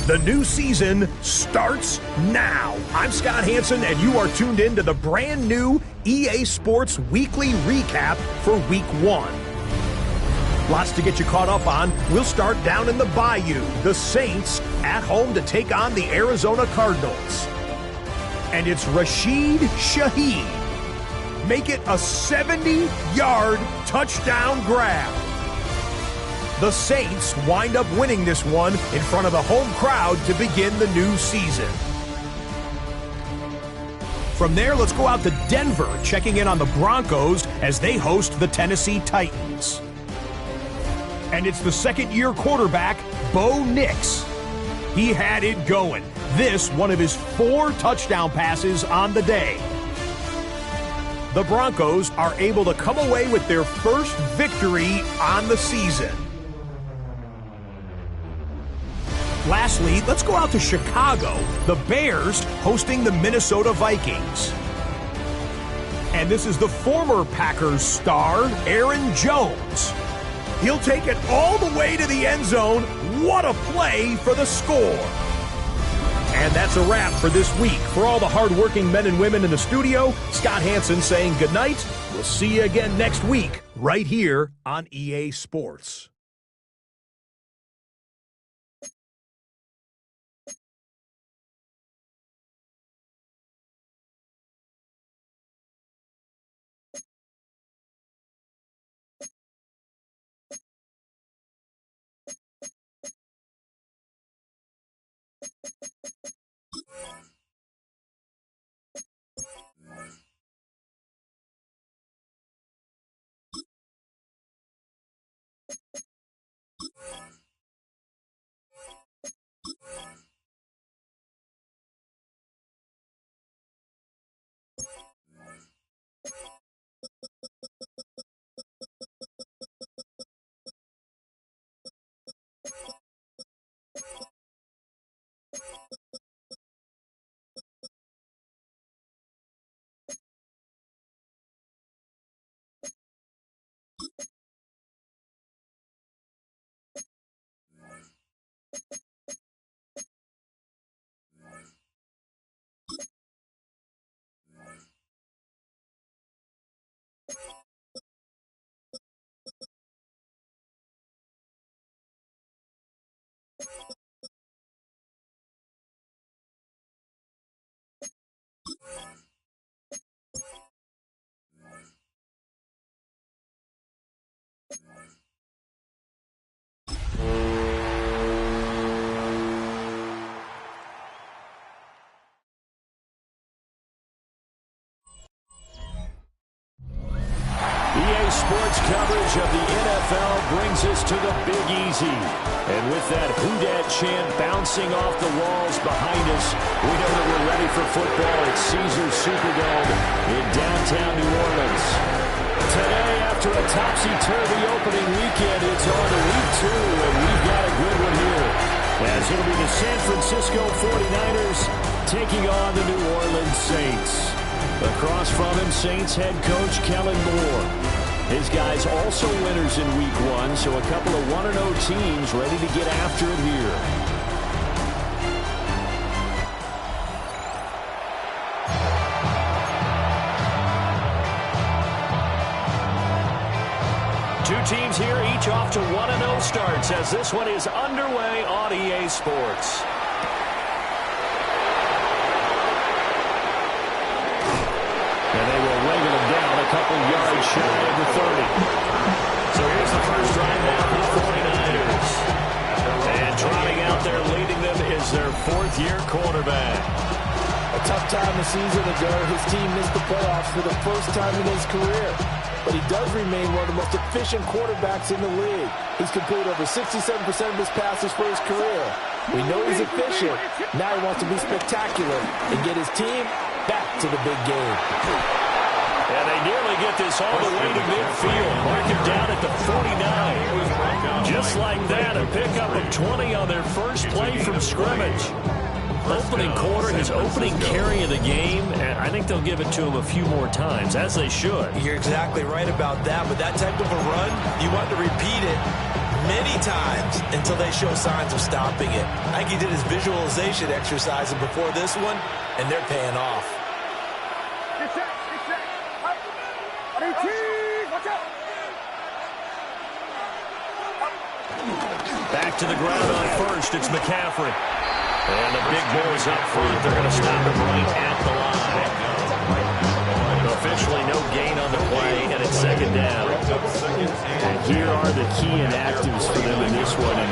The new season starts now. I'm Scott Hansen, and you are tuned in to the brand new EA Sports Weekly Recap for Week 1. Lots to get you caught up on. We'll start down in the Bayou. The Saints at home to take on the Arizona Cardinals. And it's Rashid Shaheed. Make it a 70-yard touchdown grab. The Saints wind up winning this one in front of the home crowd to begin the new season. From there, let's go out to Denver, checking in on the Broncos as they host the Tennessee Titans. And it's the second-year quarterback, Bo Nix. He had it going. This, one of his 4 touchdown passes on the day. The Broncos are able to come away with their first victory on the season. Lastly, let's go out to Chicago. The Bears hosting the Minnesota Vikings. And this is the former Packers star, Aaron Jones. He'll take it all the way to the end zone. What a play for the score. And that's a wrap for this week. For all the hardworking men and women in the studio, Scott Hansen saying goodnight. We'll see you again next week, right here on EA Sports. EA Sports coverage of the NFL brings us to the Big Easy. And with that Who Dat chant bouncing off the walls behind us, we know that we're ready for football at Caesars Superdome in downtown New Orleans. Today, after a topsy-turvy opening weekend, it's on to Week 2, and we've got a good one here. As it'll be the San Francisco 49ers taking on the New Orleans Saints. Across from him, Saints head coach Kellen Moore. His guys also winners in Week 1, so a couple of 1-0 teams ready to get after it here. Two teams here, each off to 1-0 starts as this one is underway on EA Sports. And they will wrangle him down a couple yards shy of the 30. So here's the first drive now for the 49ers. And trotting out there leading them is their 4th-year quarterback. A tough time this season ago. His team missed the playoffs for the first time in his career. But he does remain one of the most efficient quarterbacks in the league. He's completed over 67% of his passes for his career. We know he's efficient. Now he wants to be spectacular and get his team back to the big game. And they nearly get this all the way to midfield. Mark him down at the 49. Just like that, a pickup of 20 on their first play from scrimmage. Opening quarter, his opening carry of the game, and I think they'll give it to him a few more times, as they should. You're exactly right about that, but that type of a run, you want to repeat it many times until they show signs of stopping it. I think he did his visualization exercises before this one, and they're paying off. Back to the ground on first. It's McCaffrey. And the big boys up front. They're going to stop him right at the line. Officially no gain on the play, and it's second down. And here are the key inactives for them in this one. And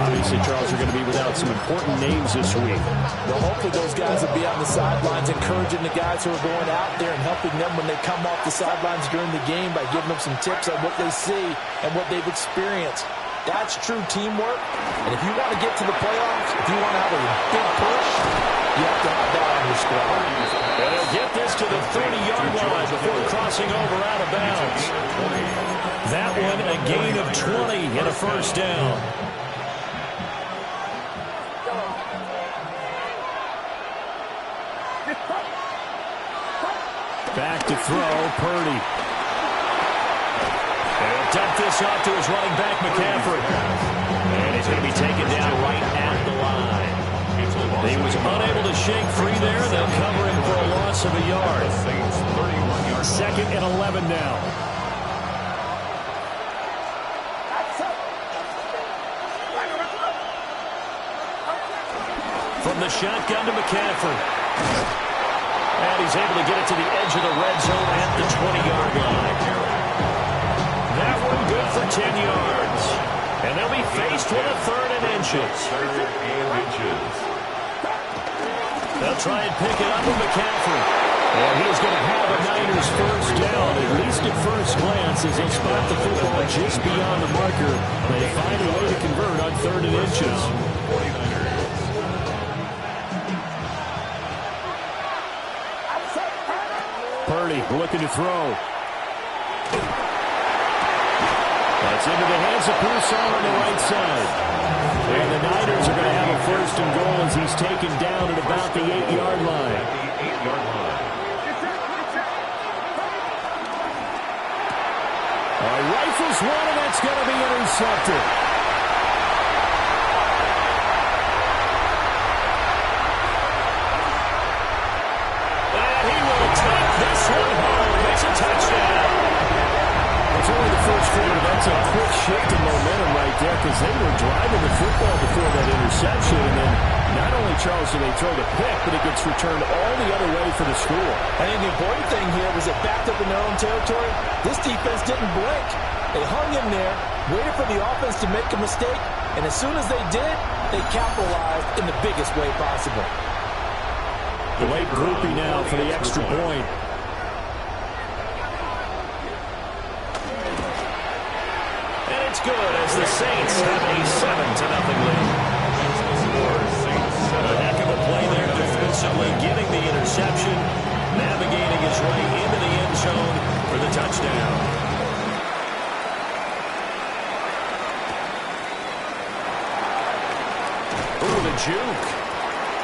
obviously, Charles, are going to be without some important names this week. Well, hopefully those guys will be on the sidelines encouraging the guys who are going out there and helping them when they come off the sidelines during the game by giving them some tips on what they see and what they've experienced. That's true teamwork. And if you want to get to the playoffs, if you want to have a big push, you have to have that on your squad. And they'll get this to the 30-yard line before crossing over out of bounds. That one a gain of 20 and a first down. Back to throw, Purdy. And he'll dump this off to his running back, McCaffrey. And he's going to be taken down right at the line. He was unable to shake free there. They'll cover him for a loss of a yard. Second and 11 now. From the shotgun to McCaffrey. And he's able to get it to the edge of the red zone at the 20-yard line. That one good for 10 yards. And they'll be faced with a third and inches. They'll try and pick it up with McCaffrey. And he's going to have a Niners first down, at least at first glance, as they'll spot the football just beyond the marker. They find a way to convert on third and inches. Purdy looking to throw. That's into the hands of Pearson on the right side. And the Niners are going to have a first and goal as he's taken down at about the 8-yard line. Rifles one, and that's going to be intercepted. And he will take this one home. It's a touchdown. It's only the first quarter. That's a quick shift in momentum right there because they were driving the football before that interception. And then not only, Charles, do they throw the pick, but it gets returned all the other way for the score. I think the important thing here was it backed up in their own territory. This defense didn't blink. They hung in there, waited for the offense to make a mistake, and as soon as they did, they capitalized in the biggest way possible. The late groupie now for the extra point. And it's good as the Saints have a 7-0 lead. A heck of a play there defensively, getting the interception, navigating his way into the end zone for the touchdown. Ooh, the juke.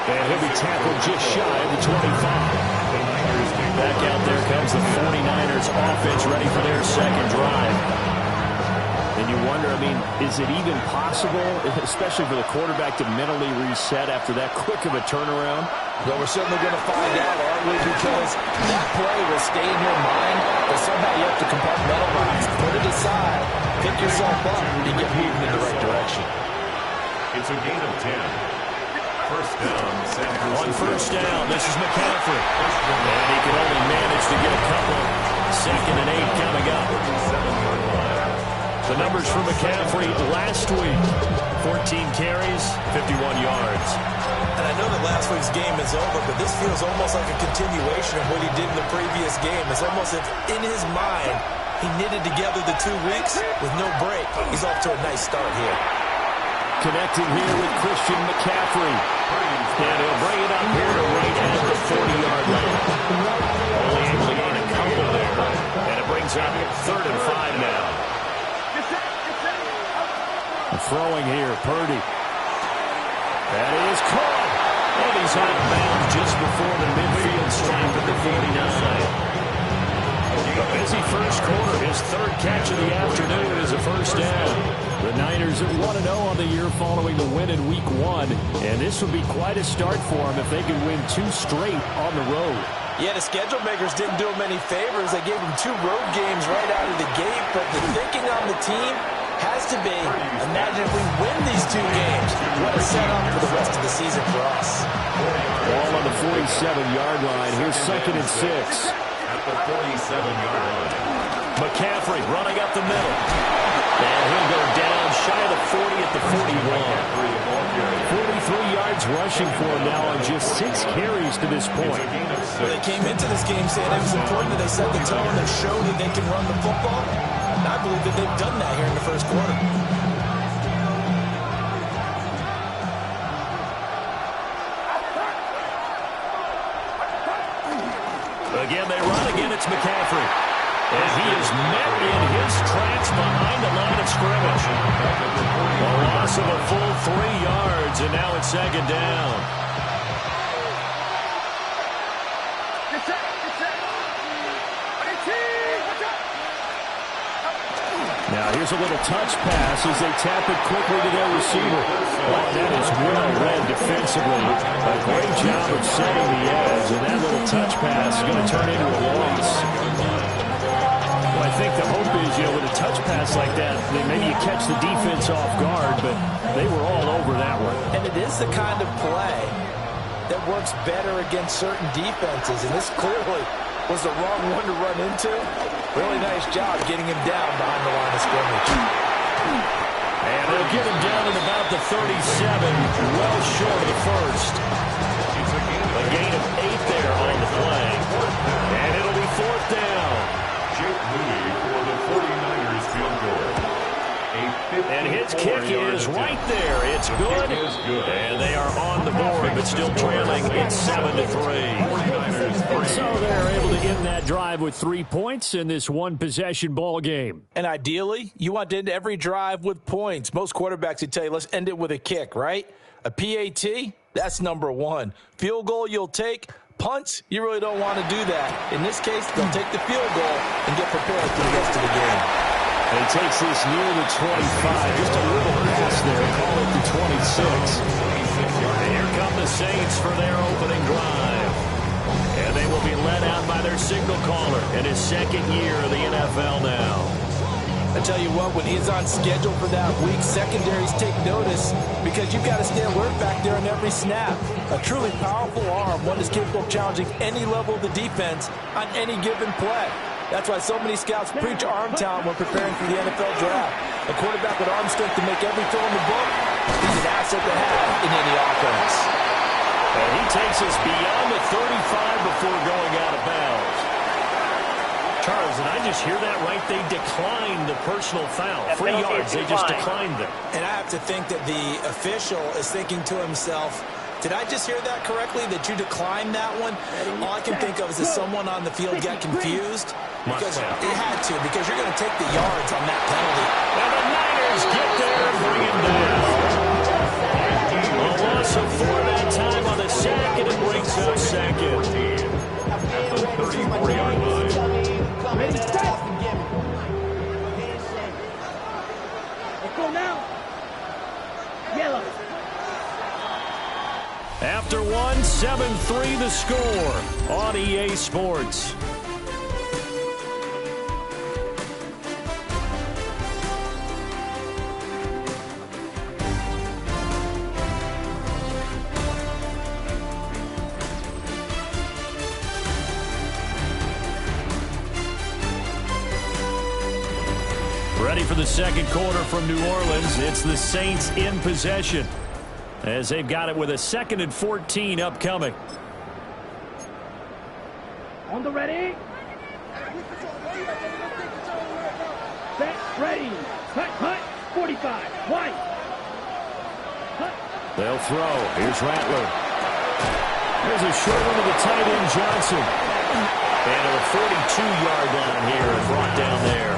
And he'll be tackled just shy of the 25. Back out there comes the 49ers offense ready for their second drive. And you wonder, I mean, is it even possible, especially for the quarterback, to mentally reset after that quick of a turnaround? Well, we're certainly going to find out, aren't we? Because that play will stay in your mind, but somehow you have to compartmentalize, put it aside, pick yourself up, and get moving in the right direction. It's a gain of 10. First down, San Francisco. On first down, this is McCaffrey. And he can only manage to get a couple. Second and 8 coming up. The numbers for McCaffrey last week. 14 carries, 51 yards. And I know that last week's game is over, but this feels almost like a continuation of what he did in the previous game. It's almost as if in his mind, he knitted together the 2 weeks with no break. He's off to a nice start here. Connecting here with Christian McCaffrey. And he'll bring it up here to right at the 40-yard line. Only able to gain a couple there. And it brings up third and 5 now. Throwing here, Purdy. That is caught. And he's out of bounds just before the midfield stripe at the 49. A busy first quarter. His third catch of the afternoon is a first down. The Niners are 1-0 on the year following the win in Week 1, and this would be quite a start for them if they could win 2 straight on the road. Yeah, the schedule makers didn't do them any favors. They gave them 2 road games right out of the gate, but the thinking on the team has to be, imagine if we win these 2 games, what a setup for the rest of the season for us. Ball on the 47-yard line. Here's 2nd and 6. At the 47-yard line. McCaffrey running up the middle. And he'll go down shy of the 40 at the 41. 43 yards rushing for him now on just 6 carries to this point. Well, they came into this game saying it was important that they set the tone and show that they can run the football. And I believe that they've done that here in the first quarter. Again, they run. Again, it's McCaffrey. And he is met in his tracks behind the line of scrimmage. A loss of a full 3 yards, and now it's 2nd down. Now here's a little touch pass as they tap it quickly to their receiver. Well, that is well read defensively. A great job of setting the edge, and that little touch pass is going to turn into a loss. Well, I think the hope is, with a touch pass like that, maybe you catch the defense off guard, but they were all over that one. And it is the kind of play that works better against certain defenses, and this clearly was the wrong one to run into. Really nice job getting him down behind the line of scrimmage. And they'll get him down at about the 37, well short of the first. A gain of 8 there on the play. And it'll be 4th down. Jake Moody for the 49ers field goal. And his kick is right there. It's good. And they are on the board, but still trailing. It's 7-3. So they're able to end that drive with 3 points in this one-possession ball game. And ideally, you want to end every drive with points. Most quarterbacks would tell you, let's end it with a kick, right? A PAT, that's number 1. Field goal you'll take. Punts, you really don't want to do that. In this case, they'll take the field goal and get prepared for the rest of the game. And he takes this near the 25. Just a little pass there. Call it the 26. And here come the Saints for their opening drive. And they will be led out by their signal caller in his 2nd year of the NFL now. I tell you what, when he's on schedule for that week, secondaries take notice because you've got to stay alert back there on every snap. A truly powerful arm, one is capable of challenging any level of the defense on any given play. That's why so many scouts preach arm talent when preparing for the NFL draft. A quarterback with arm strength to make every throw in the book, he's an asset to have in any offense. And he takes us beyond the 35 before going out of bounds. Charles, did I just hear that right? They declined the personal foul. 3 yards, they just declined them. And I have to think that the official is thinking to himself, did I just hear that correctly, that you declined that one? All I can think of is that someone on the field got confused. Because it had to, because you're going to take the yards on that penalty. And the Niners get there and bring him down. A loss of 4 that time on the sack, and it brings up 2nd. At the 34-yard line. Let's go now. Yellow. After 1, 7-3 the score on EA Sports. Ready for the 2nd quarter from New Orleans. It's the Saints in possession as they've got it with a 2nd and 14 upcoming. On the ready. Set, ready. Cut, cut. 45. White. Cut. They'll throw. Here's Rattler. There's a short one to the tight end, Johnson. And a 42-yard line here and brought down there.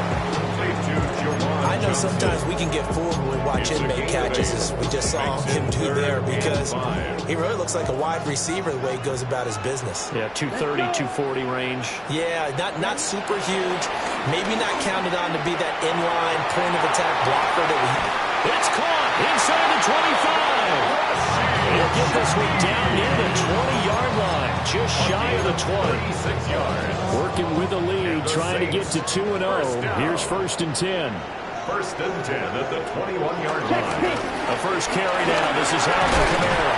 I know know sometimes we can get fooled when we watch him make catches, as we just saw him do there, because he really looks like a wide receiver the way he goes about his business. Yeah, 230, 240 range. Yeah, not super huge. Maybe not counted on to be that inline point of attack blocker that we... It's caught inside the 25. He'll get this one down near the 20-yard line, just shy of the 20. 36 yards. Working with the lead, trying to get to 2-0. Here's 1st and 10. 1st and 10 at the 21-yard line. A first carry down. This is Alvin Kamara.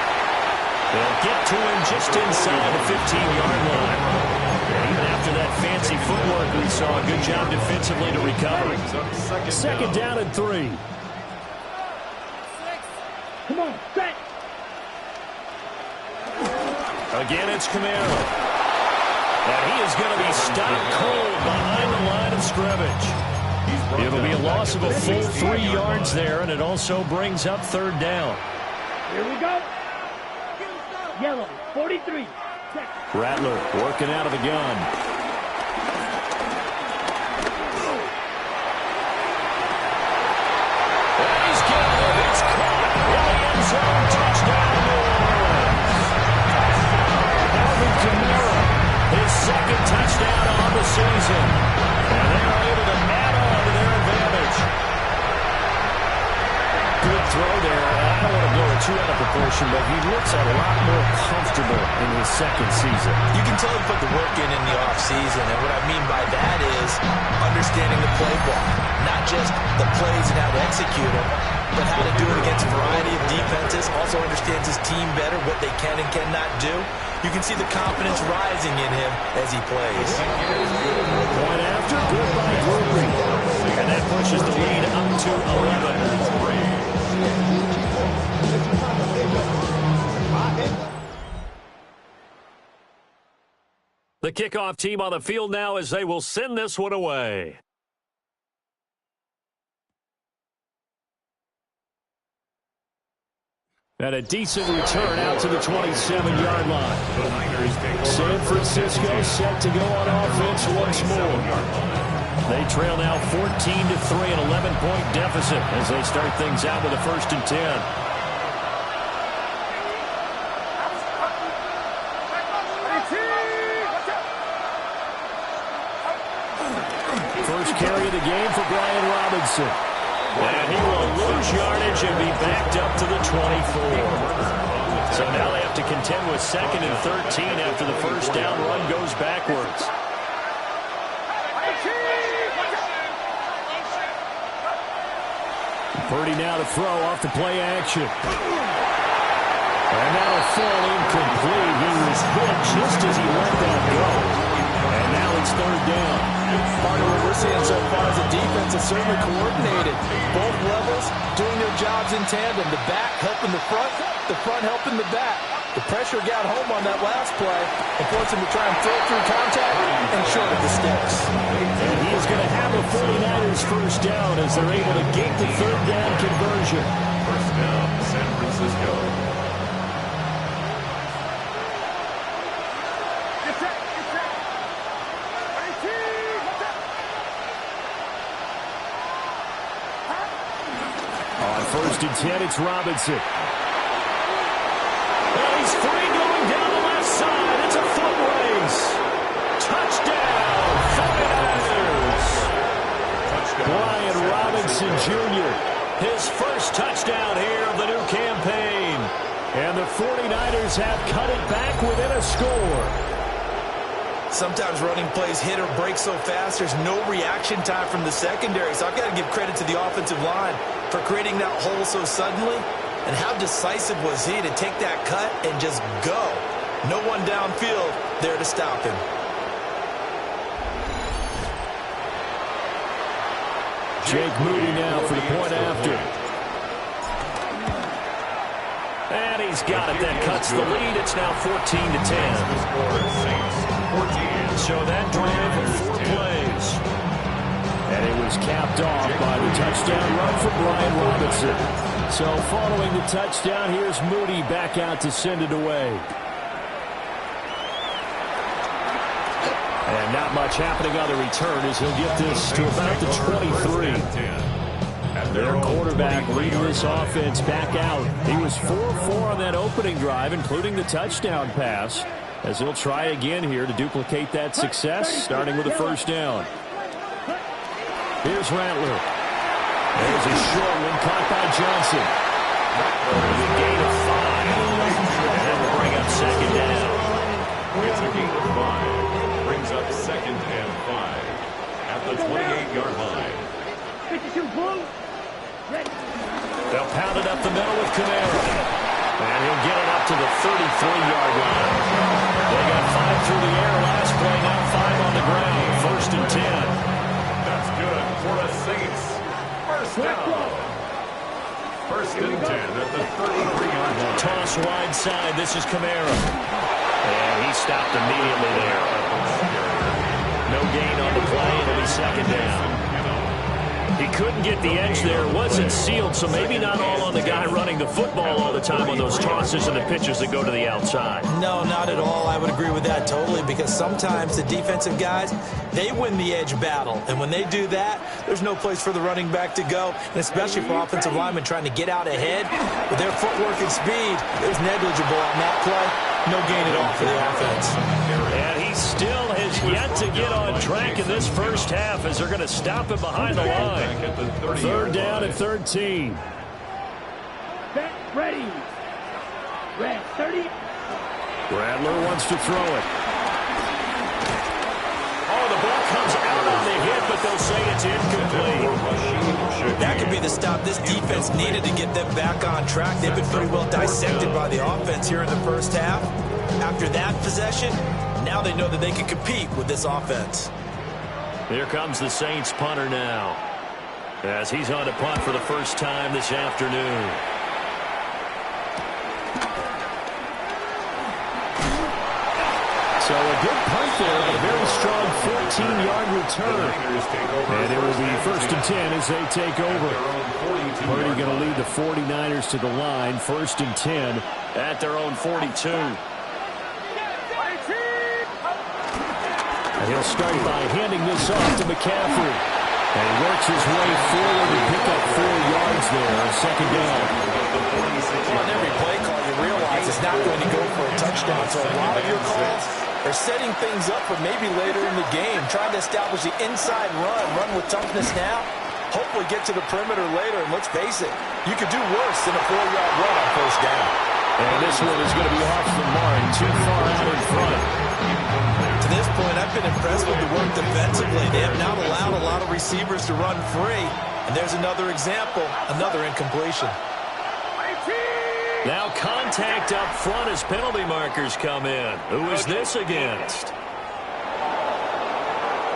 They'll get to him just inside the 15-yard line. And even after that fancy footwork we saw, good job defensively to recover. Second down and 3. Come on, set. Again, it's Kamara. And he is going to be stopped cold behind the line of scrimmage. It'll be a loss of a full 3 yards there, and it also brings up 3rd down. Here we go. Yellow, 43. Check. Rattler working out of the gun. And he's got it. It's caught in the end zone. Touchdown, New Orleans. Alvin Kamara, his 2nd touchdown on the season. And they are able to add on to their advantage. Good throw there. I don't want to blow it too out of proportion, but he looks a lot more comfortable in his 2nd season. You can tell he put the work in the offseason, and what I mean by that is understanding the playbook. Not just the plays and how to execute them, but how to do it against a variety of defenses. Also understands his team better, what they can and cannot do. You can see the confidence rising in him as he plays. Point after, good by Drury. And that pushes the lead up to 11. The kickoff team on the field now as they will send this one away. And a decent return out to the 27-yard line. San Francisco set to go on offense once more. They trail now 14-3, an 11-point deficit as they start things out with a 1st and 10. First carry of the game for Brian Robinson. And he will lose yardage and be backed up to the 24. So now they have to contend with 2nd and 13 after the first down run goes backwards. Purdy now to throw off the play action. And that'll fall incomplete. He was hit just as he let that go. And now it's 3rd down. Part of what we're seeing so far as a defense is certainly coordinated. Both levels doing their jobs in tandem. The back helping the front helping the back. The pressure got home on that last play and forced him to try and throw through contact and short of the sticks. And he is going to have the 49ers first down as they're able to get the 3rd down conversion. First down, San Francisco. On 1st and 10, it's Robinson. And he's free going down the left side. It's a foot race. Touchdown, 49ers. Brian Robinson Jr., his first touchdown here of the new campaign. And the 49ers have cut it back within a score. Sometimes running plays hit or break so fast, there's no reaction time from the secondary. So I've got to give credit to the offensive line for creating that hole so suddenly. And how decisive was he to take that cut and just go? No one downfield there to stop him. Jake Moody now for the point after. And he's got it. That cuts the lead. It's now 14-10. So that drive of 4 plays. And it was capped off by the touchdown run for Brian Robinson. So following the touchdown, here's Moody back out to send it away. And not much happening on the return as he'll get this to about the 23. Their quarterback leading this offense back out. He was 4-4 on that opening drive, including the touchdown pass, as he'll try again here to duplicate that success, starting with a first down. Here's Rattler. There's a short one caught by Johnson. With a gain of 5. And that will bring up second down. It's a gain of 5. Brings up 2nd and 5 at the 28-yard line. They'll pound it up the middle with Kamara. And he'll get it up to the 33-yard line. They got 5 through the air last play, now 5 on the ground. 1st and 10. That's good for the Saints. First down. 1st and 10 at the 33-yard line. Toss wide side. This is Kamara. And he stopped immediately there. No gain on the play. It'll be second down. He couldn't get the edge there. It wasn't sealed, so maybe not all on the guy running the football all the time on those tosses and the pitches that go to the outside. No, not at all. I would agree with that totally, because sometimes the defensive guys, they win the edge battle. And when they do that, there's no place for the running back to go, and especially for offensive linemen trying to get out ahead. With their footwork and speed, it was negligible on that play. No gain at all for the offense. And he still has yet to get on track in this first half, as they're going to stop him behind the line. 3rd down and 13. Ready. Red 30. Rattler wants to throw it. Oh, the ball comes out on the hit, but they'll say it's incomplete. That could be the stop this defense needed to get them back on track. They've been pretty well dissected by the offense here in the first half. After that possession, now they know that they can compete with this offense. Here comes the Saints punter now, as he's on to punt for the first time this afternoon. So a good punt there, but a very strong 14-yard return. And it will be 1st and 10 as they take over. Purdy going to lead the 49ers to the line. 1st and 10 at their own 42. And he'll start by handing this off to McCaffrey. And he works his way forward to pick up 4 yards there on 2nd down. On every play call, you realize it's not going to go for a touchdown. So a lot of your calls are setting things up for maybe later in the game, trying to establish the inside run with toughness now, hopefully get to the perimeter later. And let's face it, you could do worse than a 4-yard run on 1st down. And this one is going to be off the mark, too far out in front. To this point, I've been impressed with the work defensively. They have not allowed a lot of receivers to run free. And there's another example, another incompletion. Now contact up front as penalty markers come in. Who is this against?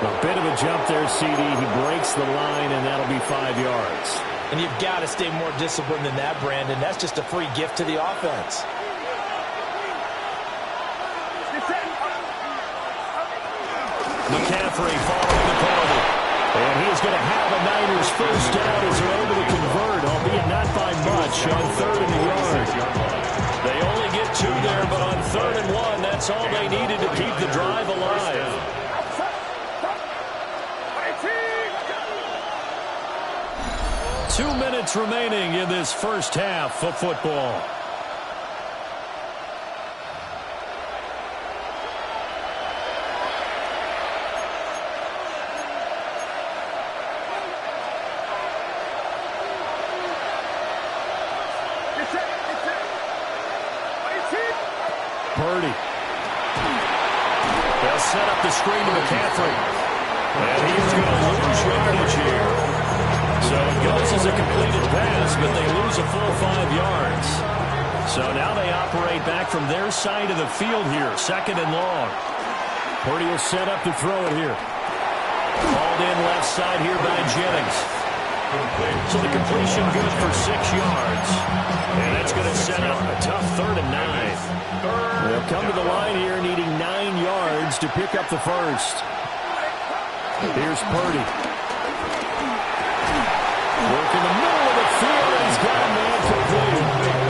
A bit of a jump there, CD. He breaks the line, and that'll be 5 yards. And you've got to stay more disciplined than that, Brandon. That's just a free gift to the offense. McCaffrey following the penalty. And he's going to have a Niners first down as they're able to convert, albeit not by much, on 3rd and the yard. They only get 2 there, but on 3rd and 1, that's all they needed to keep the drive alive. Two minutes remaining in this first half of football. Purdy. They'll set up the screen to McCaffrey. And he's going to lose yardage here. So it goes as a completed pass, but they lose a full 5 yards. So now they operate back from their side of the field here, 2nd and long. Purdy will set up to throw it here. Called in left side here by Jennings. So the completion good for 6 yards. And that's going to set up a tough 3rd and 9. They'll come to the line here needing 9 yards to pick up the first. Here's Purdy. Work in the middle of the field, and he's got a man complete.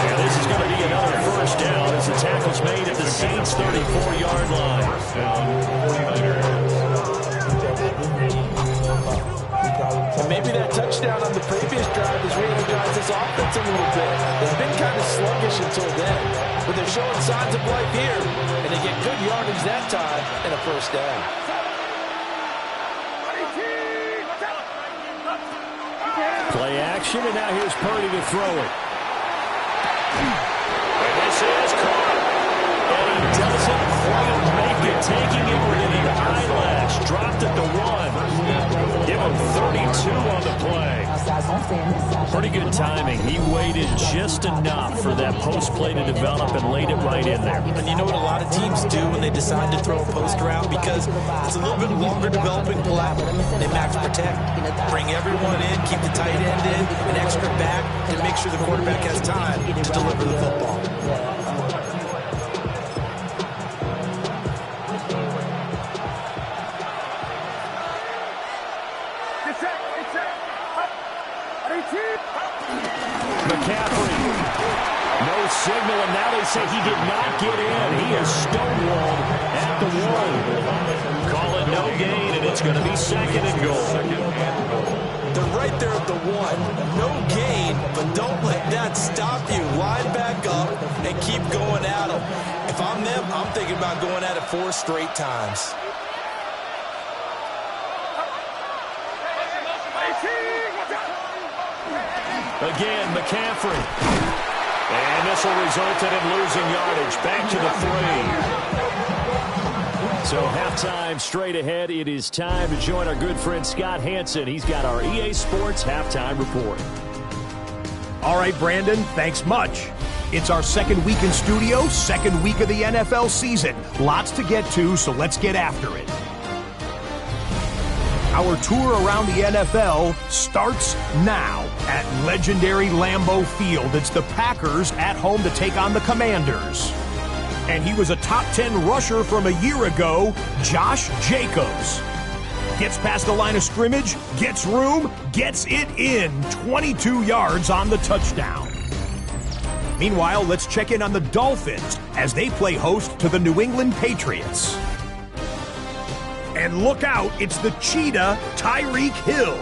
And this is going to be another first down as the tackle's made at the Saints' 34-yard line. And maybe that touchdown touchdown on the previous drive has re-energized this offense a little bit. They've been kind of sluggish until then, but they're showing signs of life here, and they get good yardage that time and a first down. Play action, and now here's Purdy to throw it. And this is caught. And he doesn't quite make it, taking it within an eyelash. Dropped at the 1. Give him 32 on the play. Pretty good timing. He waited just enough for that post play to develop and laid it right in there. And you know what a lot of teams do when they decide to throw a post route? Because it's a little bit longer developing play. They max protect. Bring everyone in, keep the tight end in, an extra back to make sure the quarterback has time to deliver the football. McCaffrey. No signal, and now they say he did not get in. He is stonewalled at the 1. Call it no gain, and it's going to be second and goal. They're right there at the 1. No gain, but don't let that stop you. Line back up and keep going at them. If I'm them, I'm thinking about going at it 4 straight times. Again, McCaffrey. And this will result in him losing yardage. Back to the 3. So halftime straight ahead. It is time to join our good friend Scott Hanson. He's got our EA Sports halftime report. All right, Brandon, thanks much. It's our second week in studio, second week of the NFL season. Lots to get to, so let's get after it. Our tour around the NFL starts now at legendary Lambeau Field. It's the Packers at home to take on the Commanders. And he was a top 10 rusher from a year ago, Josh Jacobs. Gets past the line of scrimmage, gets room, gets it in, 22 yards on the touchdown. Meanwhile, let's check in on the Dolphins as they play host to the New England Patriots. And look out, it's the cheetah, Tyreek Hill.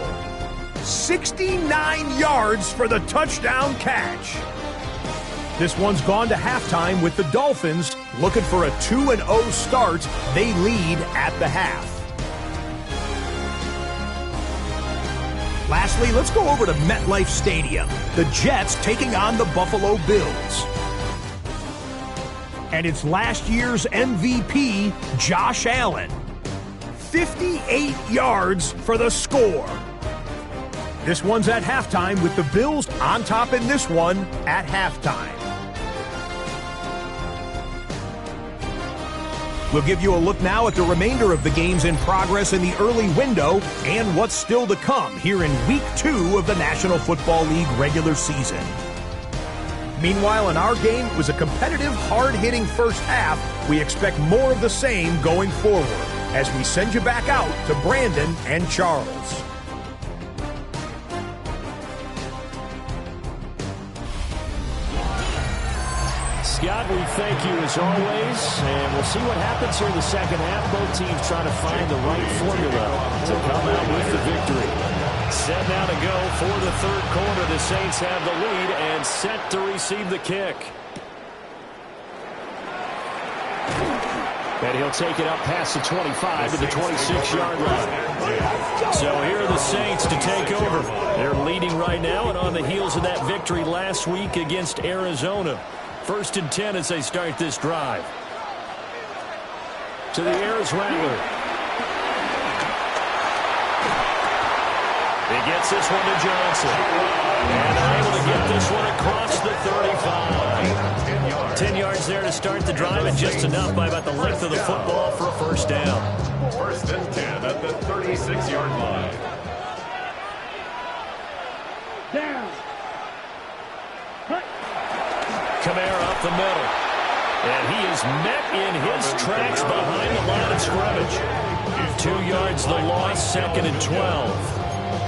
69 yards for the touchdown catch. This one's gone to halftime with the Dolphins looking for a 2-0 start. They lead at the half. Lastly, let's go over to MetLife Stadium. The Jets taking on the Buffalo Bills. And it's last year's MVP, Josh Allen. 58 yards for the score. This one's at halftime with the Bills on top in this one at halftime. We'll give you a look now at the remainder of the games in progress in the early window and what's still to come here in Week 2 of the National Football League regular season. Meanwhile, in our game, it was a competitive, hard-hitting first half. We expect more of the same going forward as we send you back out to Brandon and Charles. Scott, we thank you as always, and we'll see what happens here in the second half. Both teams trying to find the right formula to come out with the victory. Set now to go for the third quarter. The Saints have the lead and set to receive the kick. And he'll take it up past the 25 to the 26-yard line. So here are the Saints to take over. They're leading right now and on the heels of that victory last week against Arizona. 1st and 10 as they start this drive. To the air is Rattler. He gets this one to Johnson. And able to get this one across the 35. 10 yards there to start the drive, and just enough by about the length of the football for a first down. 1st and 10 at the 36-yard line. Down. Kamara up the middle. And he is met in his tracks behind the line of scrimmage. 2 yards the loss, 2nd and 12.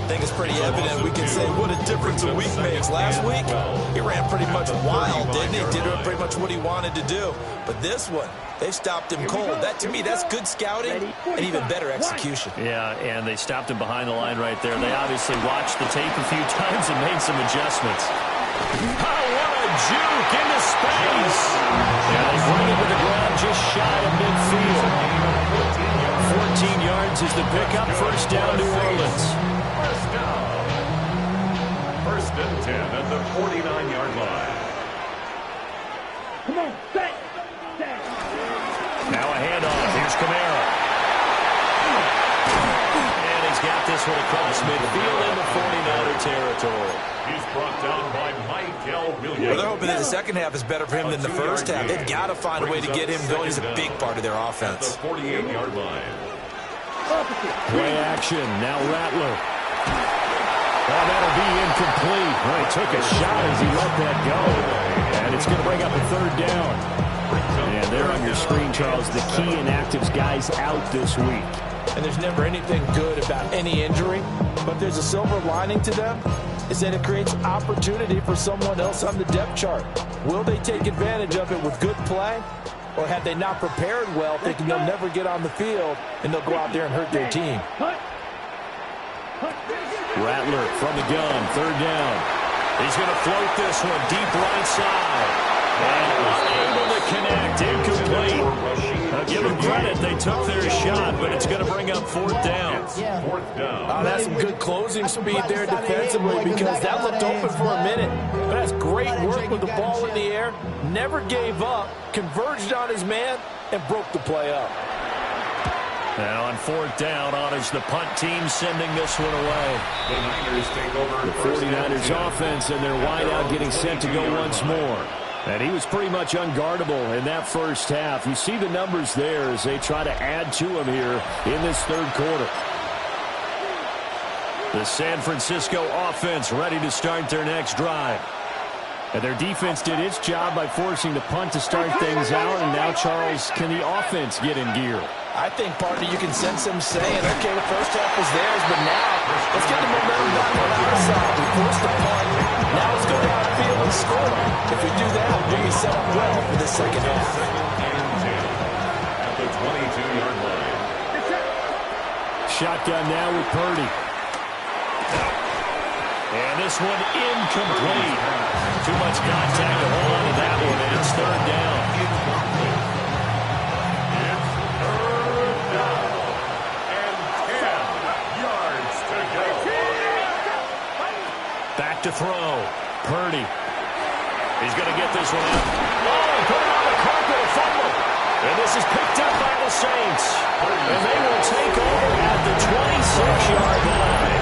I think it's pretty evident. We can say what a difference a week makes. Last week, he ran pretty much wild, didn't he? Did pretty much what he wanted to do. But this one, they stopped him cold. That, to me, that's good scouting and even better execution. Yeah, and they stopped him behind the line right there. They obviously watched the tape a few times and made some adjustments. Oh, what a juke into space. Yeah, they bring it to the ground just shy of midfield. 14 yards is the pickup. First down, New Orleans. First down. First and 10 at the 49-yard line. Come on, set. Now a handoff. Here's Kamara. And he's got this one across midfield into 49er territory. He's brought down by Michael Williams. Well, they're hoping that the second half is better for him than the first half. They've got to find a way to get him going. He's a big part of their offense. At the 48-yard line. Play action. Now Rattler. Oh, that'll be incomplete. Well, he took a shot as he let that go. And it's going to bring up a third down. And there on your screen, Charles, the key inactives guys out this week. And there's never anything good about any injury, but there's a silver lining to them, is that it creates opportunity for someone else on the depth chart. Will they take advantage of it with good play, or have they not prepared well, thinking they'll never get on the field, and they'll go out there and hurt their team? Rattler from the gun, third down. He's going to float this one deep right side. And unable to connect, incomplete. Now give them credit, they took their shot, but it's going to bring up fourth down. Fourth down. Oh, that's some good closing speed there defensively, because that looked open for a minute. But that's great work with the ball in the air. Never gave up, converged on his man, and broke the play up. Now on fourth down, honors the punt team sending this one away. The Niners take over. The 49ers offense and their wideout getting sent to go once more. And he was pretty much unguardable in that first half. You see the numbers there as they try to add to him here in this third quarter. The San Francisco offense ready to start their next drive. And their defense did its job by forcing the punt to start things out. And now, Charles, can the offense get in gear? I think, partner, you can sense them saying, okay, the first half was theirs, but now let's get the momentum back on our side. We forced the punt. Now let's go downfield and score. If we do that, we'll be set up well for the second half. At the 22-yard line. Shotgun now with Purdy. And this one incomplete. Too much contact to hold on to that one, and it's third down. Back to throw. Purdy. He's going to get this one out. Oh, put it on the carpet, a fumble. And this is picked up by the Saints. And they will take over at the 26-yard line.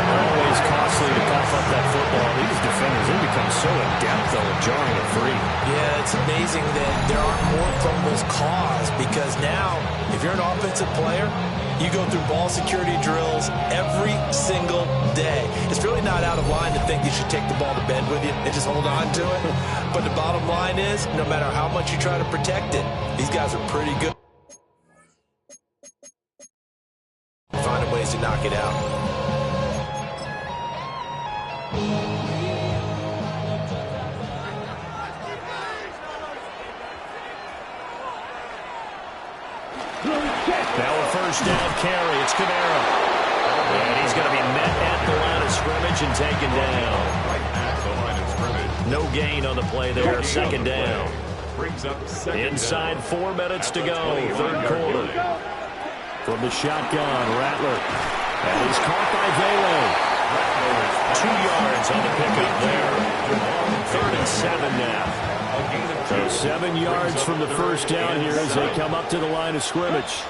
Always costly to cough up that football. These defenders, they become so adept, though, at jarring it free. Yeah, it's amazing that there aren't more fumbles caused, because now, if you're an offensive player, you go through ball security drills every single day. It's really not out of line to think you should take the ball to bed with you and just hold on to it. But the bottom line is, no matter how much you try to protect it, these guys are pretty good. Finding ways to knock it out. Now a first down carry. It's Kamara. And he's going to be met at the line of scrimmage and taken down. Right at the line of scrimmage. No gain on the play there. Second down. Brings up second Inside down. 4 minutes to go. Third quarter. From the shotgun, Rattler. And he's caught by Vele. 2 yards on the pickup there. Third and 7 now. So 7 yards from the first down here as they come up to the line of scrimmage.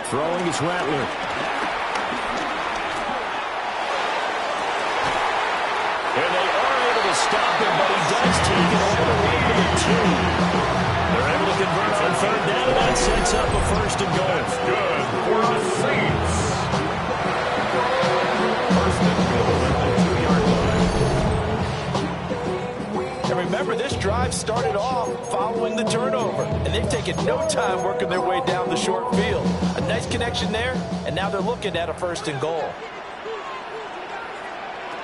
Throwing is Rattler. And they are able to stop him, but he does take it all the way to the 2. They're able to convert on third down, and that sets up a first and goal. That's good for the Saints. First and goal at the 2-yard line. And remember, this drive drive started off following the turnover, and they've taken no time working their way down the short field. A nice connection there, and now they're looking at a 1st and goal.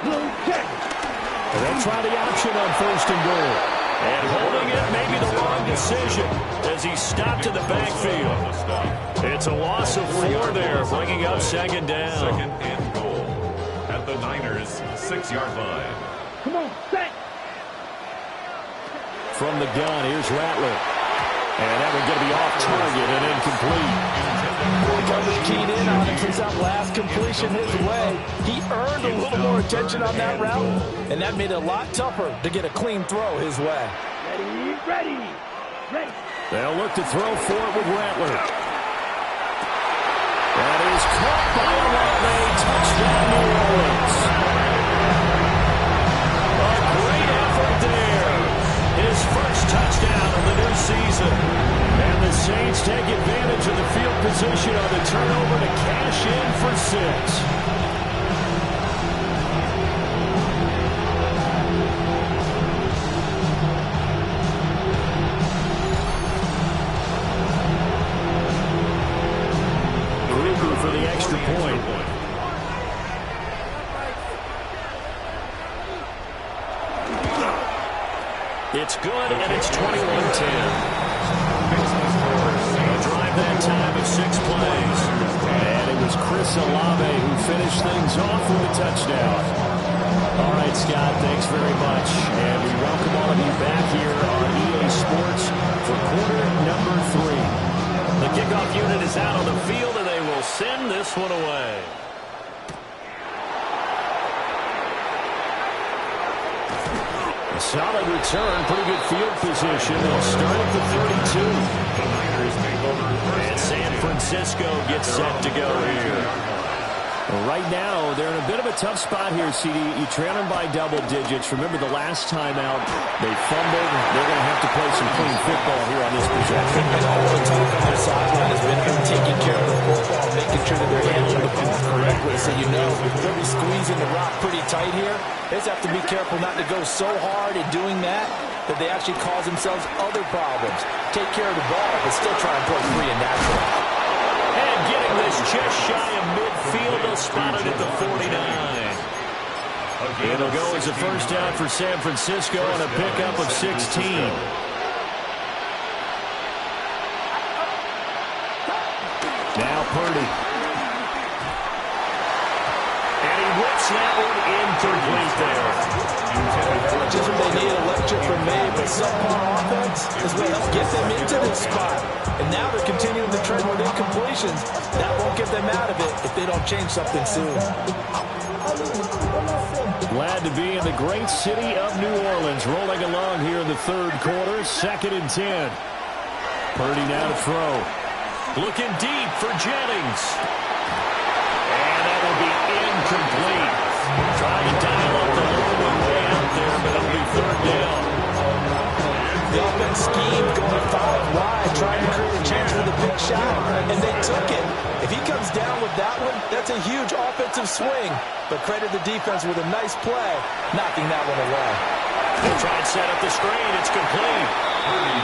They'll try the option on 1st and goal. And holding it may be the wrong decision as he stopped in the backfield. It's a loss of 4 there, bringing up 2nd down. 2nd and goal at the Niners' 6-yard line. Come on, set. From the gun, here's Rattler. And that one going to be off target and incomplete. Coverage keyed in on him since that last completion his way. He earned a little more attention on that route, and that made it a lot tougher to get a clean throw his way. Ready. They'll look to throw for it with Rattler. That is caught by Olave. Touchdown, New Orleans. A great effort there. His first touchdown of the new season. And the Saints take advantage of the field position on the turnover to cash in for 6. For the extra point. It's good, and it's 21-10. A drive that time of 6 plays. And it was Chris Olave who finished things off with a touchdown. All right, Scott, thanks very much. And we welcome all of you back here on EA Sports for quarter number 3. The kickoff unit is out on the field, and they will send this one away. A solid return, pretty good field position. They'll start at the 32. And San Francisco gets set to go here. Right now, they're in a bit of a tough spot here, CD. You trail them by double digits. Remember the last time out, they fumbled. They're going to have to play some clean football here on this possession. And all the talk on their sideline has been them taking care of the football, making sure that they're handling the ball correctly. So you know they'll be squeezing the rock pretty tight here. They just have to be careful not to go so hard in doing that they actually cause themselves other problems. Take care of the ball, but still try and play free and natural. And getting this just shy of midfield, they'll spot it at the 49. It'll go as a first down for San Francisco and a pickup of 16. Now Purdy. And he whips that one incomplete there. Just what they need, electric from me, but subpar offense is what helped get them into this spot. And now they're continuing the trend with incompletions. That won't get them out of it if they don't change something soon. Glad to be in the great city of New Orleans, rolling along here in the 3rd quarter, 2nd and 10. Purdy now to throw. Looking deep for Jennings. And that will be incomplete. Trying to dial up the long way out there, but it'll be 3rd down. The offense schemed going 5 wide, trying to create a chance for the big shot, and they took it. If he comes down with that one, that's a huge offensive swing. But credit the defense with a nice play, knocking that one away. They'll try and set up the screen. It's complete.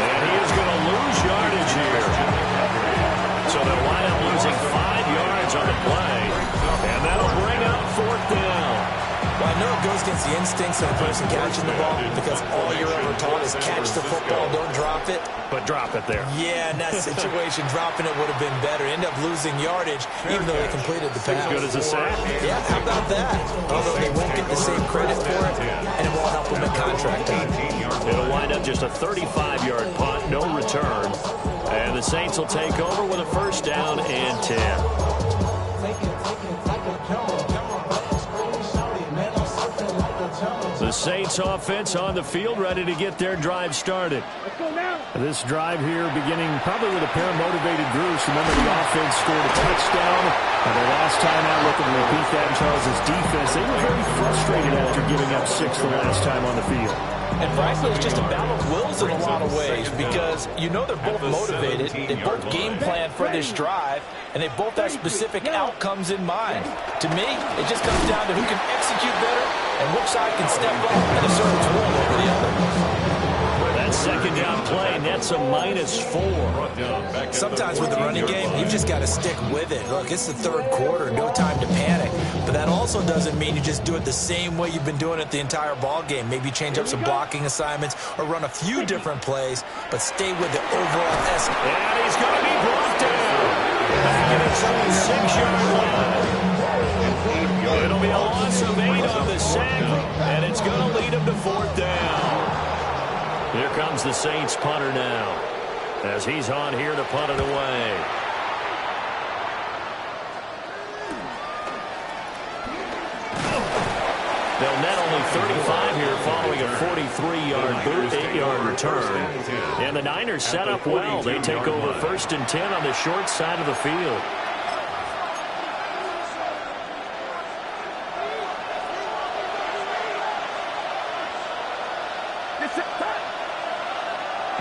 And he is going to lose yardage here. So they'll wind up losing 5 yards on the play. And that'll bring up 4th down. Well, I know it goes against the instincts of the person catching the ball because all you're ever taught is catch the football, don't drop it. But drop it there. Yeah, in that situation, dropping it would have been better. End up losing yardage, even though they completed the pass. As good as a sack. Yeah, how about that? Although they won't get the same credit for it, and it won't help them in contract time. It'll wind up just a 35-yard punt, no return. And the Saints will take over with a first down and 10. The Saints offense on the field, ready to get their drive started. Let's go now. This drive here beginning probably with a pair of motivated groups. Remember, the offense scored a touchdown. And the last time out, looking to repeat that in Charles' defense, they were very frustrated after giving up 6 the last time on the field. And frankly, it's just a battle of wills in a lot of ways because you know they're both motivated. They both game plan for this drive, and they both have specific outcomes in mind. To me, it just comes down to who can execute better and which side can step up and assert its will over the other. That second down play nets a -4. Sometimes with the running game, you've just got to stick with it. Look, it's the third quarter, no time to panic. But that also doesn't mean you just do it the same way you've been doing it the entire ball game. Maybe change up some blocking assignments or run a few different plays, but stay with the overall essence. And he's going to be brought down. Back at his own 6-yard line. It'll be a loss of 8 on the sack, and it's going to lead him to 4th down. Here comes the Saints punter now, as he's on here to punt it away. They'll net only 35 here following a 43-yard, 8-yard return. And the Niners set up well. They take over 1st and 10 on the short side of the field.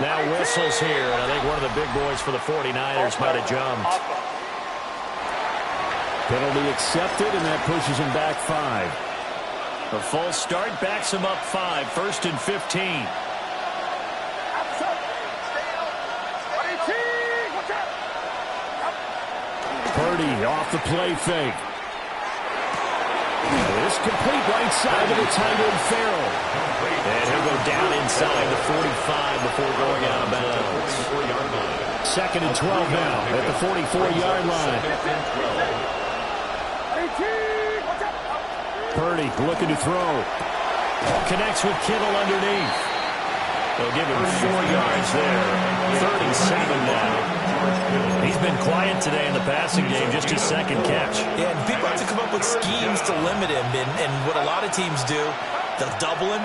Now whistles here, and I think one of the big boys for the 49ers might have jumped. Penalty accepted, and that pushes him back 5. A false start backs him up 5, 1st and 15. Purdy off the play fake. This complete right side of the tight end Farrell. And he'll go down inside the 45 before going out of bounds. 2nd and 12 now at the 44-yard line. Purdy looking to throw. Connects with Kittle underneath. They'll give him 4 yards there. 3rd and 7 now. He's been quiet today in the passing game, just his 2nd catch. Yeah, and people have to come up with schemes to limit him. And what a lot of teams do, they'll double him,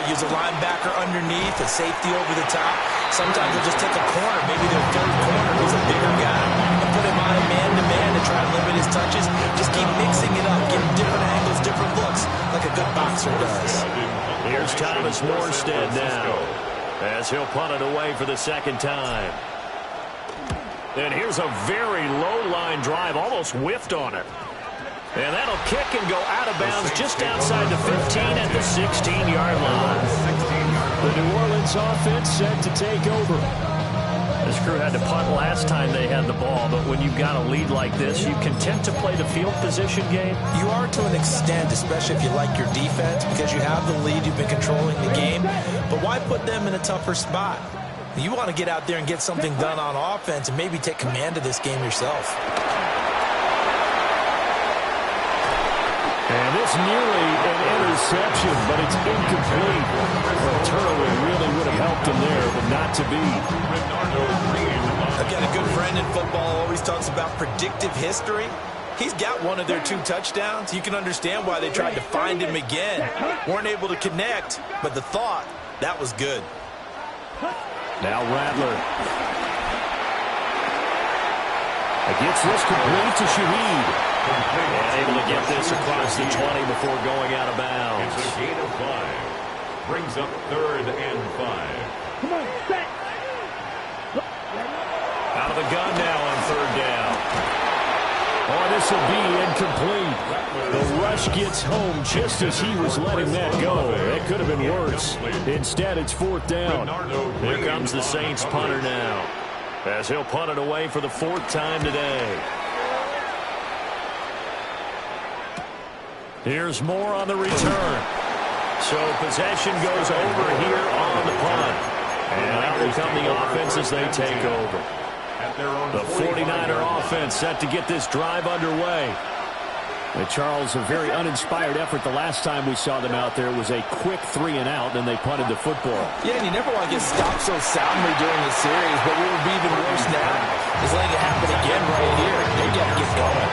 use a linebacker underneath, a safety over the top. Sometimes they'll just take a corner, maybe their 3rd corner, who's a bigger guy, and put him on a man-to-man to try and limit his touches. Just keep mixing it up, give him different angles, different looks, like a good boxer does. Here's Thomas Morstead now, as he'll punt it away for the 2nd time. And here's a very low-line drive, almost whiffed on it. And that'll kick and go out of bounds just outside the 15 at the 16-yard line. The New Orleans offense set to take over. This crew had to punt last time they had the ball, but when you've got a lead like this, you content to play the field position game? You are to an extent, especially if you like your defense, because you have the lead, you've been controlling the game. But why put them in a tougher spot? You want to get out there and get something done on offense and maybe take command of this game yourself. And this nearly an interception, but it's incomplete. A turnover really would have helped him there, but not to be. I've got a good friend in football, always talks about predictive history. He's got one of their 2 touchdowns. You can understand why they tried to find him again. Weren't able to connect, but the thought, that was good. Now Rattler. Gets this complete to Shaheed. And able to get this across the 20 before going out of bounds. It's a gain of 5. Brings up 3rd and 5. Come on, set. Out of the gun now on 3rd down. Oh, this will be incomplete. The rush gets home just as he was letting that go. That could have been worse. Instead, it's 4th down. Here comes the Saints punter now, as he'll punt it away for the 4th time today. Here's more on the return. So possession goes over here on the punt. And out will come the offense as they take over. The 49er offense set to get this drive underway. Charles, a very uninspired effort the last time we saw them out there. It was a quick 3 and out, then they punted the football. Yeah, and you never want to get stopped so soundly during the series, but what would be even worse now is letting it happen again right here. They got to get going.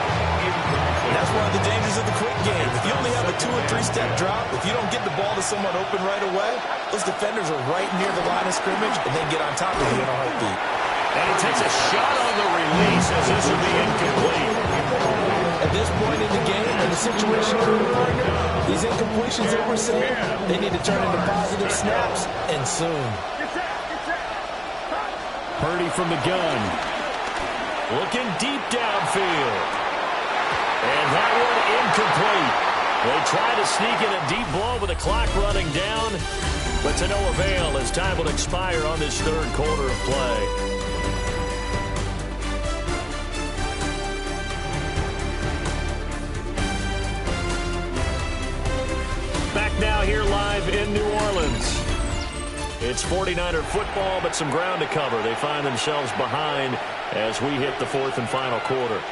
And that's one of the dangers of the quick game. If you only have a 2- or 3-step drop, if you don't get the ball to someone open right away, those defenders are right near the line of scrimmage and then get on top of you in a heartbeat. And he takes a shot on the release as this will be incomplete. At this point in the game, in the situation these incompletions that we're seeing, they need to turn into positive snaps, and soon. Purdy from the gun. Looking deep downfield. And that one incomplete. They try to sneak in a deep ball with the clock running down, but to no avail as time will expire on this third quarter of play. Back now here live in New Orleans. It's 49er football, but some ground to cover. They find themselves behind as we hit the fourth and final quarter.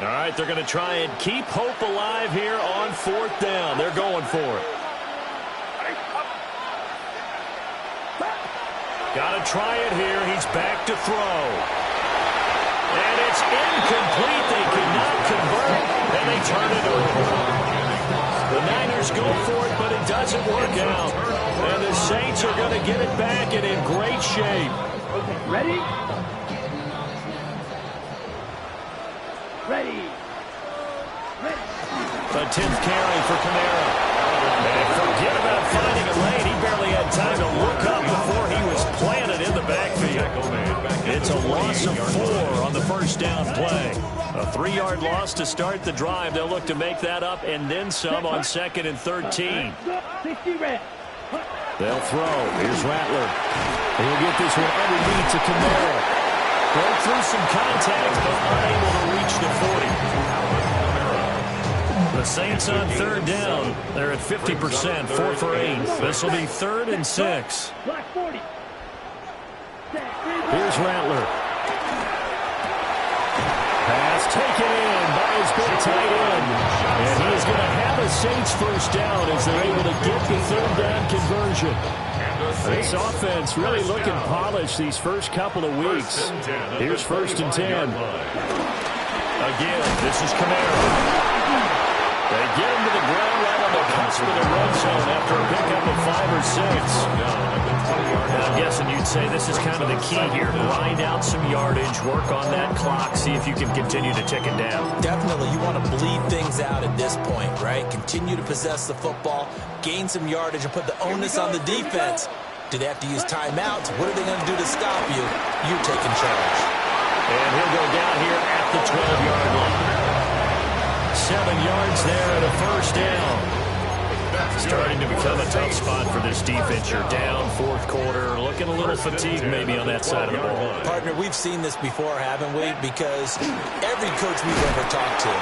All right, they're going to try and keep hope alive here on fourth down. They're going for it. Got to try it here. He's back to throw. And it's incomplete. They could not convert, and they turn it over. The Niners go for it, but it doesn't work out. And the Saints are going to get it back and in great shape. Okay, ready? Ready. The 10th carry for Kamara. And forget about finding a lane. He barely had time to look up before he was planted in the backfield. It's a loss of 4 on the first down play. A 3-yard loss to start the drive. They'll look to make that up and then some on 2nd and 13. They'll throw. Here's Rattler. He'll get this one underneath to Kamara. Broke through some contact, but unable to reach the 40. The Saints on third down. They're at 50%, 4 for 8. This will be 3rd and 6. Here's Rattler. Pass taken in by his big tight end. And he is going to have a Saints first down as they're able to get the third down conversion. This offense really looking polished these first couple of weeks. Here's 1st and 10. Again, this is Kamara. They get him to the ground right on the cusp of the red zone after a pickup of 5 or 6. I'm guessing you'd say this is kind of the key here. Grind out some yardage, work on that clock, see if you can continue to tick it down. Definitely. You want to bleed things out at this point, right? Continue to possess the football, gain some yardage, and put the onus on the defense. Do they have to use timeouts? What are they going to do to stop you? You're taking charge. And he'll go down here at the 12-yard line. 7 yards there and a first down. Starting to become a tough spot for this defense. You're down 4th quarter, looking a little fatigued maybe on that side of the ball. Partner, we've seen this before, haven't we? Because every coach we've ever talked to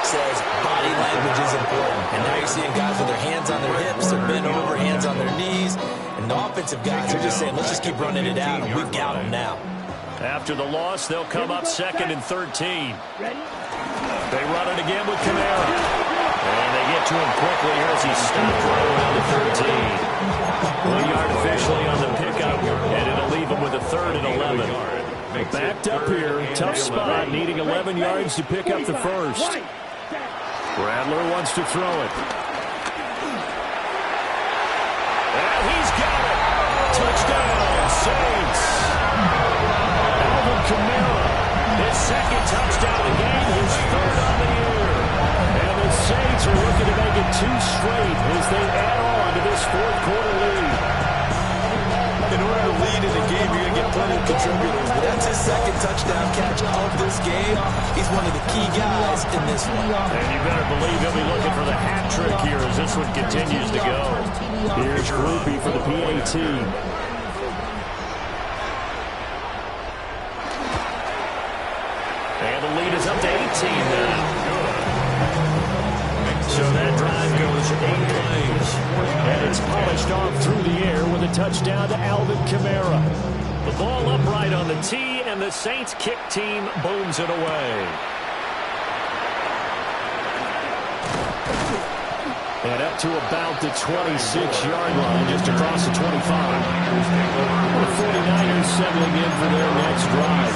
says body language is important. And now you're seeing guys with their hands on their hips, they're bent over, hands on their knees. And the offensive guys are just saying, let's just keep running it out, and we've got them now. After the loss, they'll come up 2nd and 13. They run it again with Kamara. And they get to him quickly here as he stopped right around the 13. 1 yard officially on the pickup, and it'll leave him with a 3rd and 11. Backed up here, tough spot, needing 11 yards to pick up the first. Rattler wants to throw it. And he's got it. Touchdown, Saints. Alvin Kamara, his 2nd touchdown of the game, his 3rd on the year. And the Saints are looking to make it 2 straight as they add on to this 4th quarter lead. In order to lead in the game, you're going to get plenty of contributors. But that's his 2nd touchdown catch of this game. He's one of the key guys in this one. And you better believe he'll be looking for the hat trick here as this one continues to go. Here's Groupie for the PAT. And the lead is up to 18 now. So that drive goes 8 plays. And it's polished off through the air with a touchdown to Alvin Kamara. The ball upright on the tee, and the Saints kick team booms it away. And up to about the 26-yard line, just across the 25. The 49ers settling in for their next drive.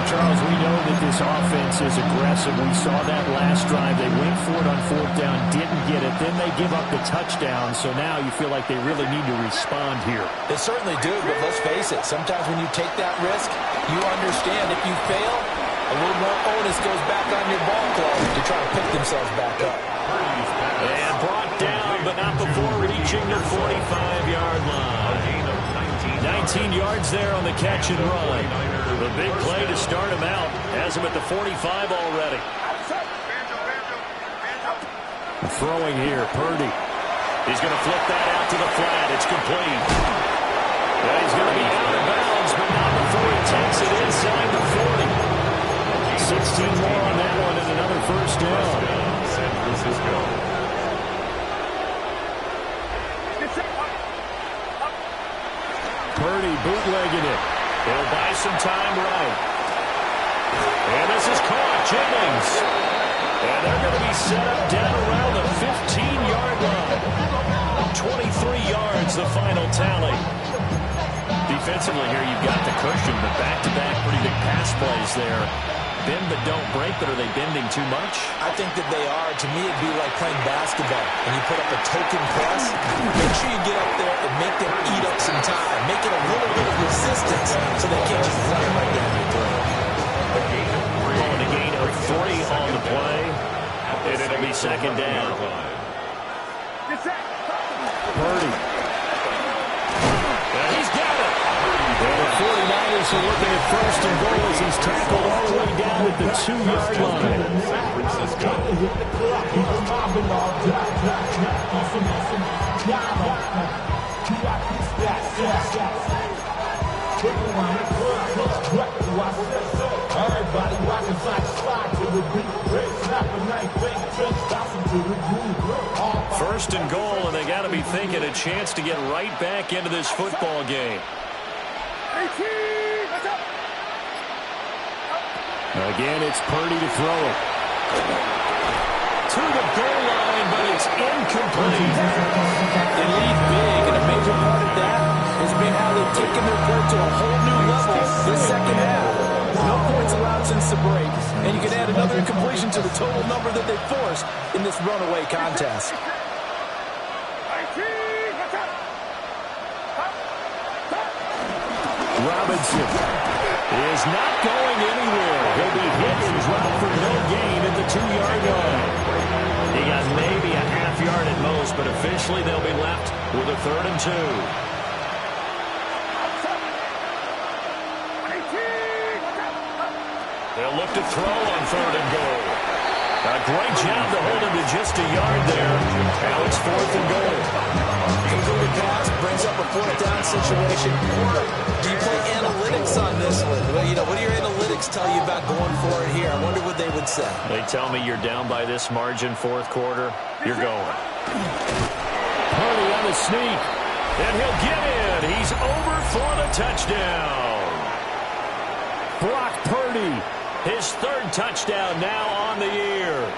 Charles, we know that this offense is aggressive. We saw that last drive. They went for it on 4th down, didn't get it. Then they give up the touchdown. So now you feel like they really need to respond here. They certainly do, but let's face it. Sometimes when you take that risk, you understand if you fail, a little more onus goes back on your ball club to try to pick themselves back up. And brought down, but not before reaching the 45-yard line. 19 yards there on the catch and run. The big play to start him out. Has him at the 45 already. Throwing here, Purdy. He's going to flip that out to the flat. It's complete. And he's going to be out of bounds, but not before he takes it inside the 40. 16 more on that one and another first down. San Francisco. Purdy bootlegging it. He'll buy some time right. And this is caught. Jennings. And they're going to be set up down around the 15-yard line. 23 yards, the final tally. Defensively here, you've got the cushion, but back-to-back pretty big pass plays there. Bend but don't break, but are they bending too much? I think that they are. To me, it'd be like playing basketball. And you put up a token press, make sure you get up there and make them eat up some time. Make it a little bit of resistance so they can't just run it right down your throat. Calling a gain of 3 on the play, and it'll be second down. Purdy. And he's got it. And the 49ers are looking at first and goal as he's tackled all the way down at the 2-yard line. San Francisco. First and goal, and they got to be thinking a chance to get right back into this football game. Again, it's Purdy to throw it. To the goal line, but it's incomplete. They lead big, and a major part of that has been how they've taken their play to a whole new level this second half. No points allowed since the break, and you can add another incompletion to the total number that they forced in this runaway contest. Robinson is not going anywhere. He'll be hit and dropped for no gain at the 2-yard line. He got maybe a half yard at most, but officially they'll be left with a 3rd and 2. They'll look to throw on 3rd and goal. A great job to hold him to just a yard there. Now it's 4th and goal. Completed pass brings up a 4th down situation. Do you play analytics on this one? Well, what do your analytics tell you about going for it here? I wonder what they would say. They tell me you're down by this margin, 4th quarter. You're going. Purdy on the sneak. And he'll get in. He's over for the touchdown. Brock Purdy, his 3rd touchdown now on the year.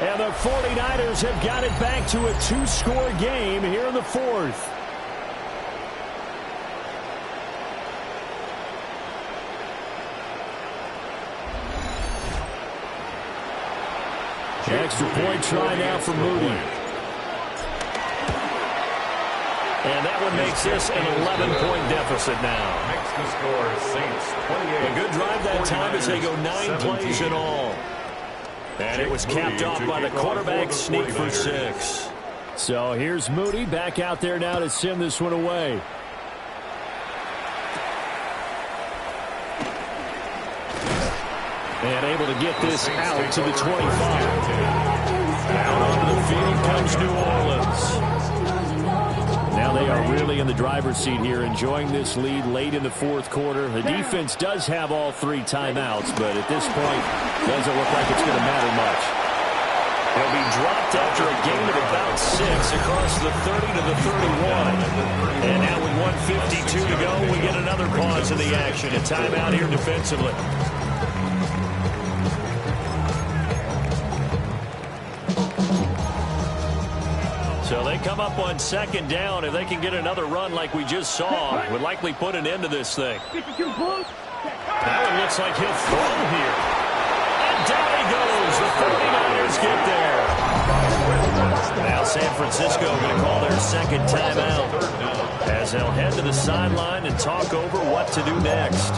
And the 49ers have got it back to a 2-score game here in the 4th. Extra point try now for Moody. And that one makes this an 11-point deficit now. Makes the score Saints 28. A good drive that time as they go 9 plays in all. And it was capped off by the quarterback sneak for 6. So here's Moody back out there now to send this one away. And able to get this out to the 25. Out onto the field comes New Orleans. Now they are really in the driver's seat here, enjoying this lead late in the 4th quarter. The defense does have all 3 timeouts, but at this point, doesn't look like it's going to matter much. He'll be dropped after a gain of about 6 across the 30 to the 31. And now with 1:52 to go, we get another pause in the action. A timeout here defensively. So they come up on 2nd down. If they can get another run like we just saw, would likely put an end to this thing. Now it looks like he'll throw here. And down he goes. The 49ers get there. Now San Francisco going to call their 2nd timeout as they'll head to the sideline and talk over what to do next.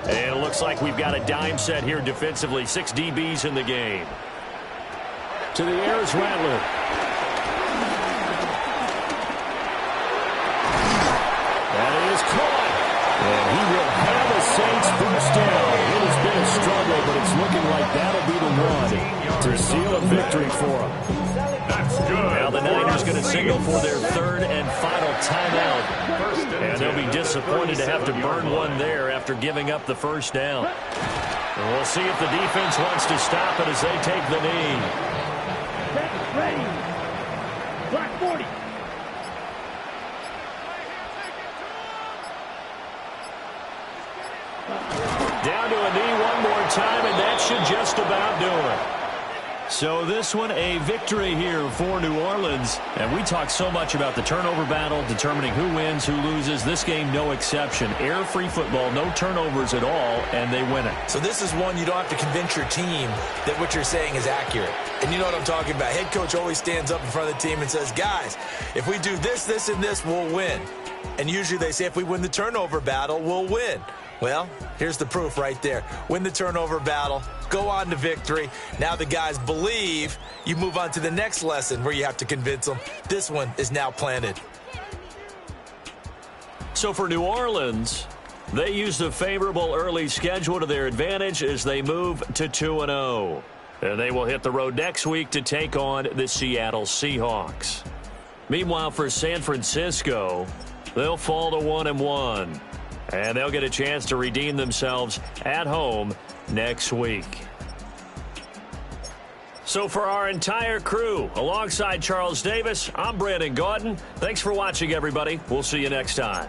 And it looks like we've got a dime set here defensively. 6 DBs in the game. To the air is Rattler. 1 to seal a victory for them. That's good. Now the Niners going to signal for their third and final timeout. And they'll be disappointed to have to burn one there after giving up the first down. And we'll see if the defense wants to stop it as they take the knee. Set, ready. Black 40. Down to a knee one more time, and that should just about do it. So this one, a victory here for New Orleans. And we talk so much about the turnover battle, determining who wins, who loses. This game, no exception. Error-free football, no turnovers at all, and they win it. So this is one you don't have to convince your team that what you're saying is accurate. And you know what I'm talking about. Head coach always stands up in front of the team and says, guys, if we do this, this, and this, we'll win. And usually they say if we win the turnover battle, we'll win. Well, here's the proof right there. Win the turnover battle, go on to victory. Now the guys believe. You move on to the next lesson where you have to convince them. This one is now planted. So for New Orleans, they used a favorable early schedule to their advantage as they move to 2-0. And they will hit the road next week to take on the Seattle Seahawks. Meanwhile, for San Francisco, they'll fall to 1-1. And they'll get a chance to redeem themselves at home next week. So for our entire crew, alongside Charles Davis, I'm Brandon Gaudin. Thanks for watching, everybody. We'll see you next time.